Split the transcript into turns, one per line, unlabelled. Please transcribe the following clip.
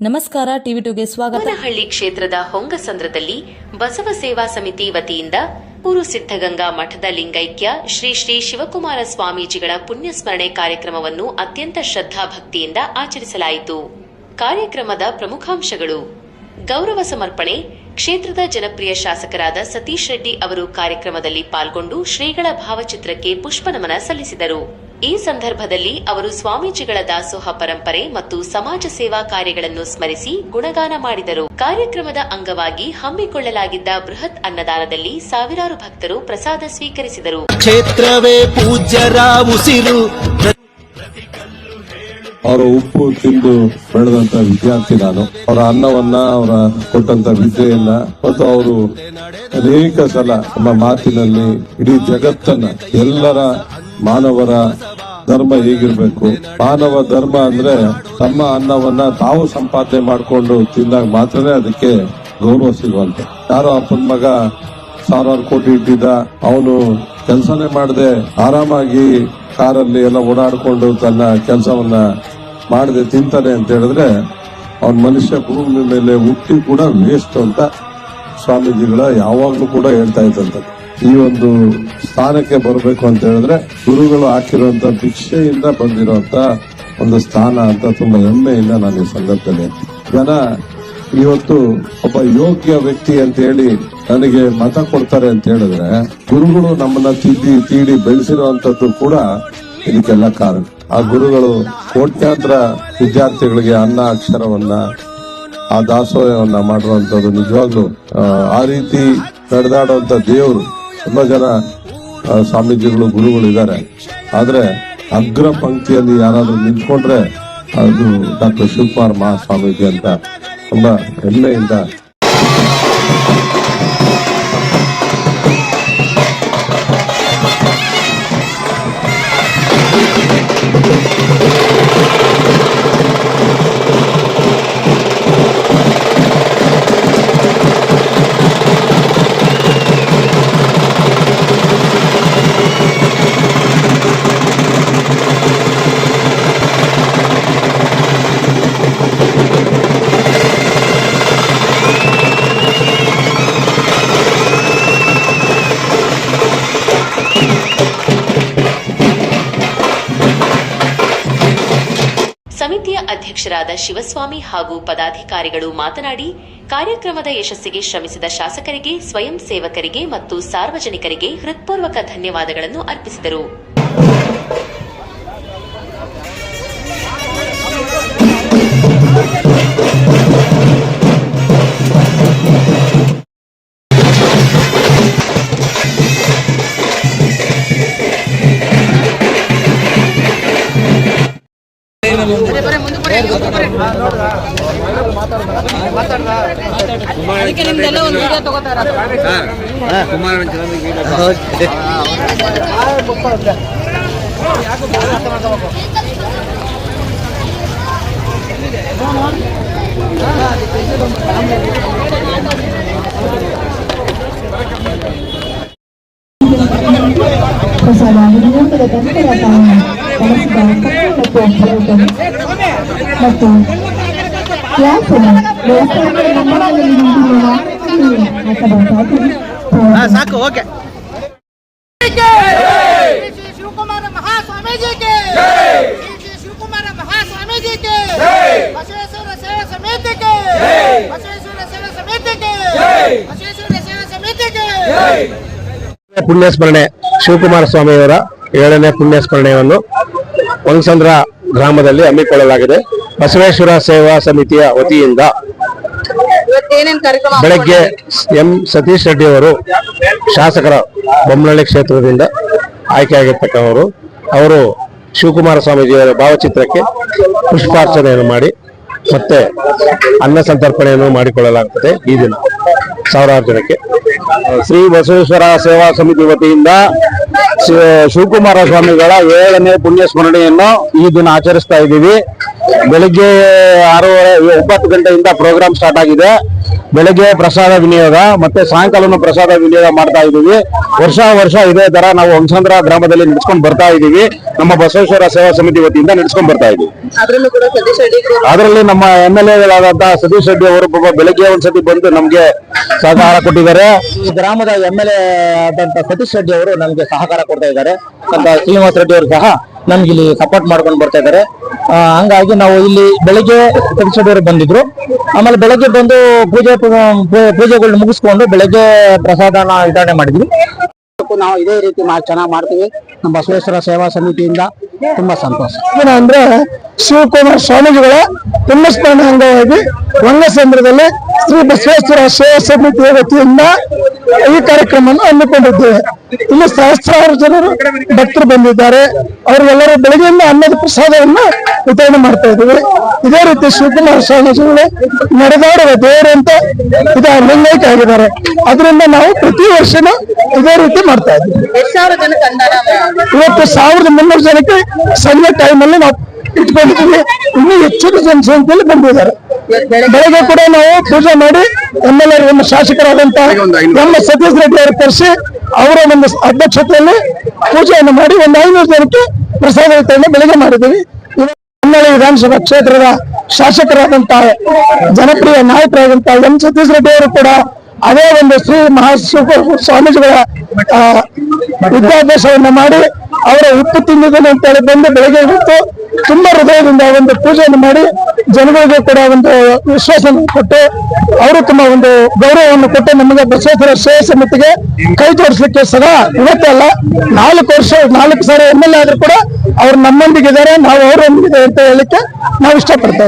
ನಮಸ್ಕಾರ ಟಿವಿ2ಗೆ ಸ್ವಾಗತ.
ಬನಹಳ್ಳಿ ಕ್ಷೇತ್ರದ ಹೊಂಗಸಂದ್ರದಲ್ಲಿ ಬಸವ ಸೇವಾ ಸಮಿತಿ ವತಿಯಿಂದ ಪೂರು ಸಿದ್ಧಗಂಗಾ ಮಠದ ಲಿಂಗೈಕ್ಯ ಶ್ರೀ ಶ್ರೀ ಶಿವಕುಮಾರ ಸ್ವಾಮೀಜಿಗಳ ಪುಣ್ಯಸ್ಮರಣೆ ಕಾರ್ಯಕ್ರಮವನ್ನು ಅತ್ಯಂತ ಶ್ರದ್ಧಾಭಕ್ತಿಯಿಂದ ಆಚರಿಸಲಾಯಿತು. ಕಾರ್ಯಕ್ರಮದ ಪ್ರಮುಖಾಂಶಗಳು: ಗೌರವ ಸಮರ್ಪಣೆ. ಕ್ಷೇತ್ರದ ಜನಪ್ರಿಯ ಶಾಸಕರಾದ ಸತೀಶ್ ರೆಡ್ಡಿ ಅವರು ಕಾರ್ಯಕ್ರಮದಲ್ಲಿ ಪಾಲ್ಗೊಂಡು ಶ್ರೀಗಳ ಭಾವಚಿತ್ರಕ್ಕೆ ಪುಷ್ಪನಮನ ಸಲ್ಲಿಸಿದರು. ಈ ಸಂದರ್ಭದಲ್ಲಿ ಅವರು ಸ್ವಾಮೀಜಿಗಳ ದಾಸೋಹ ಪರಂಪರೆ ಮತ್ತು ಸಮಾಜ ಸೇವಾ ಕಾರ್ಯಗಳನ್ನು ಸ್ಮರಿಸಿ ಗುಣಗಾನ ಮಾಡಿದರು. ಕಾರ್ಯಕ್ರಮದ ಅಂಗವಾಗಿ ಹಮ್ಮಿಕೊಳ್ಳಲಾಗಿದ್ದ ಬೃಹತ್ ಅನ್ನದಾನದಲ್ಲಿ ಸಾವಿರಾರು ಭಕ್ತರು ಪ್ರಸಾದ ಸ್ವೀಕರಿಸಿದರು.
ಕ್ಷೇತ್ರವೇ ಪೂಜ್ಯರ ಉಸಿರು.
ಅವರ ಉಪ್ಪು ತಿಂದು ಬೆಳೆದಂತ ವಿದ್ಯಾರ್ಥಿ ನಾನು. ಅವರ ಅನ್ನವನ್ನ, ಅವರ ಕೊಟ್ಟಂತ ವಿದ್ಯೆಯನ್ನ ಮತ್ತು ಅವರು ಅನೇಕ ಸಲ ನಮ್ಮ ಮಾತಿನಲ್ಲಿ ಇಡೀ ಜಗತ್ತನ್ನ, ಎಲ್ಲರ ಮಾನವರ ಧರ್ಮ ಹೇಗಿರ್ಬೇಕು, ಮಾನವ ಧರ್ಮ ಅಂದ್ರೆ ತಮ್ಮ ಅನ್ನವನ್ನ ತಾವು ಸಂಪಾದನೆ ಮಾಡಿಕೊಂಡು ತಿಂದಾಗ ಮಾತ್ರನೇ ಅದಕ್ಕೆ ಗೌರವ ಸಿಗುವಂತೆ. ಯಾರೋ ಅಪ್ಪನ ಮಗ ಸಾವಿರಾರು ಕೋಟಿ ಇಟ್ಟಿದ್ದ, ಅವನು ಕೆಲಸನೇ ಮಾಡದೆ ಆರಾಮಾಗಿ ಕಾರಲ್ಲಿ ಎಲ್ಲ ಓಡಾಡಿಕೊಂಡು ತನ್ನ ಕೆಲಸವನ್ನ ಮಾಡದೆ ತಿಂತಾನೆ ಅಂತ ಹೇಳಿದ್ರೆ ಅವನ ಮನುಷ್ಯ ಭೂಮಿ ಮೇಲೆ ಹುಟ್ಟಿ ಕೂಡ ವೇಸ್ಟ್ ಅಂತ ಸ್ವಾಮೀಜಿಗಳ ಯಾವಾಗ್ಲೂ ಕೂಡ ಹೇಳ್ತಾ ಇದ್ದಂತ. ಈ ಒಂದು ಸ್ಥಾನಕ್ಕೆ ಬರಬೇಕು ಅಂತ ಹೇಳಿದ್ರೆ ಗುರುಗಳು ಹಾಕಿರುವಂತ ಭಿಕ್ಷೆಯಿಂದ ಬಂದಿರುವಂತ ಒಂದು ಸ್ಥಾನ ಅಂತ ತುಂಬಾ ಹೆಮ್ಮೆಯಿಂದ ನಾನು ಈ ಸಂದರ್ಭದಲ್ಲಿ ಜನ ಇವತ್ತು ಒಬ್ಬ ಯೋಗ್ಯ ವ್ಯಕ್ತಿ ಅಂತ ಹೇಳಿ ನನಗೆ ಮತ ಕೊಡ್ತಾರೆ ಅಂತ ಹೇಳಿದ್ರೆ ಗುರುಗಳು ನಮ್ಮನ್ನ ತೀಡಿ ಬೆಳೆಸಿರುವಂತದ್ದು ಕೂಡ ಇದಕ್ಕೆಲ್ಲ ಕಾರಣ. ಆ ಗುರುಗಳು ಕೋಟ್ಯಾಂತರ ವಿದ್ಯಾರ್ಥಿಗಳಿಗೆ ಅನ್ನ ಅಕ್ಷರವನ್ನ, ಆ ದಾಸೋಹವನ್ನ ಮಾಡುವಂತದ್ದು ನಿಜವಾಗ್ಲು ಆ ರೀತಿ ನಡೆದಾಡುವಂತ ದೇವರು. ತುಂಬಾ ಜನ ಸ್ವಾಮೀಜಿಗಳು ಗುರುಗಳು ಇದ್ದಾರೆ, ಆದ್ರೆ ಅಗ್ರ ಪಂಕ್ತಿಯಲ್ಲಿ ಯಾರಾದ್ರೂ ನಿಂತ್ಕೊಂಡ್ರೆ ಅದು ಡಾಕ್ಟರ್ ಶಿವಕುಮಾರ ಮಹಾಸ್ವಾಮೀಜಿ ಅಂತ ತುಂಬಾ ಹೆಮ್ಮೆಯಿಂದ
ಸಮಿತಿಯ ಅಧ್ಯಕ್ಷರಾದ ಶಿವಸ್ವಾಮಿ ಹಾಗೂ ಪದಾಧಿಕಾರಿಗಳು ಮಾತನಾಡಿ, ಕಾರ್ಯಕ್ರಮದ ಯಶಸ್ಸಿಗೆ ಶ್ರಮಿಸಿದ ಶಾಸಕರಿಗೆ, ಸ್ವಯಂ ಸೇವಕರಿಗೆ ಮತ್ತು ಸಾರ್ವಜನಿಕರಿಗೆ ಹೃತ್ಪೂರ್ವಕ ಧನ್ಯವಾದಗಳನ್ನು ಅರ್ಪಿಸಿದರು.
ಸಾಕು. ಓಕೆ.
ಶಿವಕುಮಾರ ಮಹಾಸ್ವಾಮೀಜಿಗೆ, ಶಿವಕುಮಾರ ಮಹಾಸ್ವಾಮೀಜಿಗೆ, ಬಸವೇಶ್ವರ ಸೇವಾ ಸಮಿತಿಗೆ, ಬಸವೇಶ್ವರ ಸೇವಾ ಸಮಿತಿಗೆ, ಬಸವೇಶ್ವರ ಸೇವಾ ಸಮಿತಿಗೆ.
ಪುಣ್ಯಸ್ಮರಣೆ ಶಿವಕುಮಾರ ಸ್ವಾಮಿಯವರ 7ನೇ ಪುಣ್ಯಸ್ಮರಣೆಯನ್ನು ಹೊಂಗಸಂದ್ರ ಗ್ರಾಮದಲ್ಲಿ ಹಮ್ಮಿಕೊಳ್ಳಲಾಗಿದೆ. ಬಸವೇಶ್ವರ ಸೇವಾ ಸಮಿತಿಯ ವತಿಯಿಂದ ಬೆಳಗ್ಗೆ ಎಂ ಸತೀಶ್ ರೆಡ್ಡಿ ಅವರು, ಶಾಸಕರ ಬೊಮ್ಮನಹಳ್ಳಿ ಕ್ಷೇತ್ರದಿಂದ ಆಯ್ಕೆಯಾಗಿರ್ತಕ್ಕವರು, ಅವರು ಶಿವಕುಮಾರ ಸ್ವಾಮೀಜಿಯವರ ಭಾವಚಿತ್ರಕ್ಕೆ ಪುಷ್ಪಾರ್ಚನೆಯನ್ನು ಮಾಡಿ ಮತ್ತೆ ಅನ್ನ ಸಂತರ್ಪಣೆಯನ್ನು ಮಾಡಿಕೊಳ್ಳಲಾಗುತ್ತದೆ. ಈ ದಿನ ಸಾವಿರಾರು ಜನಕ್ಕೆ ಶ್ರೀ ಬಸವೇಶ್ವರ ಸೇವಾ ಸಮಿತಿ ವತಿಯಿಂದ ಶಿವಕುಮಾರ ಸ್ವಾಮಿಗಳ 7ನೇ ಪುಣ್ಯಸ್ಮರಣೆಯನ್ನು ಈ ದಿನ ಆಚರಿಸ್ತಾ ಇದ್ದೀವಿ. ಬೆಳಿಗ್ಗೆ 9 ಗಂಟೆಯಿಂದ ಪ್ರೋಗ್ರಾಮ್ ಸ್ಟಾರ್ಟ್ ಆಗಿದೆ. ಬೆಳಗ್ಗೆ ಪ್ರಸಾದ ವಿನಿಯೋಗ ಮತ್ತೆ ಸಾಯಂಕಾಲನೂ ಪ್ರಸಾದ ವಿನಿಯೋಗ ಮಾಡ್ತಾ ಇದ್ದೀವಿ. ವರ್ಷ ಇದೇ ತರ ನಾವು ಹಂಸಂದ್ರ ಗ್ರಾಮದಲ್ಲಿ ನಡೆಸ್ಕೊಂಡು ಬರ್ತಾ ಇದ್ದೀವಿ. ನಮ್ಮ ಬಸವೇಶ್ವರ ಸೇವಾ ಸಮಿತಿ ವತಿಯಿಂದ ನಡೆಸ್ಕೊಂಡು ಬರ್ತಾ ಇದ್ದೀವಿ. ಅದರಲ್ಲಿ ನಮ್ಮ MLA ಸತೀಶ್ ರೆಡ್ಡಿ ಅವರು ಬೆಳಗ್ಗೆ ಒಂದ್ಸತಿ ಬಂದು ನಮ್ಗೆ ಸಹಕಾರ ಕೊಟ್ಟಿದ್ದಾರೆ. ಈ ಗ್ರಾಮದ MLA ಆದಂತ ಸತೀಶ್ ರೆಡ್ಡಿ ಅವರು ನಮ್ಗೆ ಸಹಕಾರ ಕೊಡ್ತಾ ಇದ್ದಾರೆ ಅಂತ ಶ್ರೀನಿವಾಸ ರೆಡ್ಡಿ ಅವರು ಸಹ ನಮ್ಗೆ ಇಲ್ಲಿ ಸಪೋರ್ಟ್ ಮಾಡ್ಕೊಂಡು ಬರ್ತಾ ಇದ್ದಾರೆ. ಹಂಗಾಗಿ ನಾವು ಇಲ್ಲಿ ಬೆಳಿಗ್ಗೆ ಸತೀಶ್ ರೆಡ್ಡಿ ಅವರು ಬಂದಿದ್ರು. ಆಮೇಲೆ ಬೆಳಗ್ಗೆ ಬಂದು ಪೂಜೆಗಳನ್ನ ಮುಗಿಸ್ಕೊಂಡು ಬೆಳಗ್ಗೆ ಪ್ರಸಾದನ ವಿತರಣೆ ಮಾಡಿದ್ವಿ. ನಾವು ಇದೇ ರೀತಿ ಚೆನ್ನಾಗಿ ಮಾಡ್ತೀವಿ. ನಮ್ಮ ಬಸವೇಶ್ವರ ಸೇವಾ ಸಮಿತಿಯಿಂದ ತುಂಬಾ ಸಂತೋಷ. ಏನಂದ್ರೆ ಶಿವಕುಮಾರ ಸ್ವಾಮೀಜಿಗಳ ಪುಣ್ಯಸ್ಮರಣೆ ಅಂಗವಾಗಿ ಹೊಂಗಸಂದ್ರದಲ್ಲಿ ಶ್ರೀ ಬಸವೇಶ್ವರ ಸೇವಾ ಸಮಿತಿಯ ವತಿಯಿಂದ ಈ ಕಾರ್ಯಕ್ರಮವನ್ನು ಹಮ್ಮಿಕೊಂಡಿದ್ದೇವೆ. ಇಲ್ಲಿ ಸಹಸ್ರಾರು ಜನರು ಭಕ್ತರು ಬಂದಿದ್ದಾರೆ. ಅವರಿಗೆಲ್ಲರೂ ಬೆಳಗ್ಗೆಯಿಂದ ಅನ್ನದ ಪ್ರಸಾದವನ್ನು ವಿತರಣೆ ಮಾಡ್ತಾ ಇದ್ದೀವಿ. ಇದೇ ರೀತಿ ಶಿವಕುಮಾರ ಸ್ವಾಮೀಜಿಗಳು ನಡೆದಾಡುವ ದೇವರು ಅಂತ ಲಿಂಗೈಕ್ಯ ಆಗಿದ್ದಾರೆ. ಅದರಿಂದ ನಾವು ಪ್ರತಿ ವರ್ಷನೂ ಇದೇ ರೀತಿ ಮಾಡ್ತಾ ಇದ್ದೀವಿ. ಇವತ್ತು 1300 ಜನಕ್ಕೆ ಸಂಜೆ ಟೈಮಲ್ಲಿ ನಾವು ಇಟ್ಕೊಂಡಿದ್ದೀವಿ. ಇನ್ನೂ ಹೆಚ್ಚಿನ ಜನಸಂಖ್ಯೆಯಲ್ಲಿ ಬಂದಿದ್ದಾರೆ. ಬೆಳಗ್ಗೆ ಕೂಡ ನಾವು ಪೂಜೆ ಮಾಡಿ MLA ನಮ್ಮ ಶಾಸಕರಾದಂತಹ ನಮ್ಮ ಸತೀಶ್ ರೆಡ್ಡಿ ಅವರು ಕರೆಸಿ ಅವರ ಒಂದು ಅಧ್ಯಕ್ಷತೆಯಲ್ಲಿ ಪೂಜೆಯನ್ನು ಮಾಡಿ 500 ಜನಕ್ಕೆ ಪ್ರಸಾದ ವಿತರಣೆ ಬೆಳಗ್ಗೆ ಮಾಡಿದ್ದೀವಿ. ಹೊನ್ನಾಳಿ ವಿಧಾನಸಭಾ ಕ್ಷೇತ್ರದ ಶಾಸಕರಾದಂತಹ ಜನಪ್ರಿಯ ನಾಯಕರಾದಂತಹ ಎಂ ಸತೀಶ್ ರೆಡ್ಡಿ ಅವರು ಕೂಡ ಅದೇ ಒಂದು ಶ್ರೀ ಸ್ವಾಮೀಜಿಗಳ ವಿದ್ಯಾಭ್ಯಾಸವನ್ನ ಮಾಡಿ ಅವರ ಉಪ್ಪು ತಿಂದಿದ್ದೇನೆ ಅಂತ ಹೇಳಿ ಬಂದು ಬೆಳಗ್ಗೆ ಇವತ್ತು ತುಂಬಾ ಹೃದಯದಿಂದ ಒಂದು ಪೂಜೆಯನ್ನು ಮಾಡಿ ಜನಗಳಿಗೆ ಕೂಡ ಒಂದು ವಿಶ್ವಾಸವನ್ನು ಕೊಟ್ಟು ಅವರು ತುಂಬಾ ಒಂದು ಗೌರವವನ್ನು ಕೊಟ್ಟು ನಮಗೆ ಬಸವೇಶ್ವರ ಸೇವಾ ಸಮಿತಿಗೆ ಕೈ ಜೋಡಿಸ್ಲಿಕ್ಕೆ ಸದಾ ಇವತ್ತೇ ಅಲ್ಲ 4 ಸಾರಿ MLA ಆದ್ರೂ ಕೂಡ ಅವ್ರು ನಮ್ಮೊಂದಿಗಿದ್ದಾರೆ, ನಾವು ಅವರೊಂದಿಗೆ ಅಂತ ಹೇಳಲಿಕ್ಕೆ ನಾವು ಇಷ್ಟಪಡ್ತಾ ಇದ್ದೀವಿ.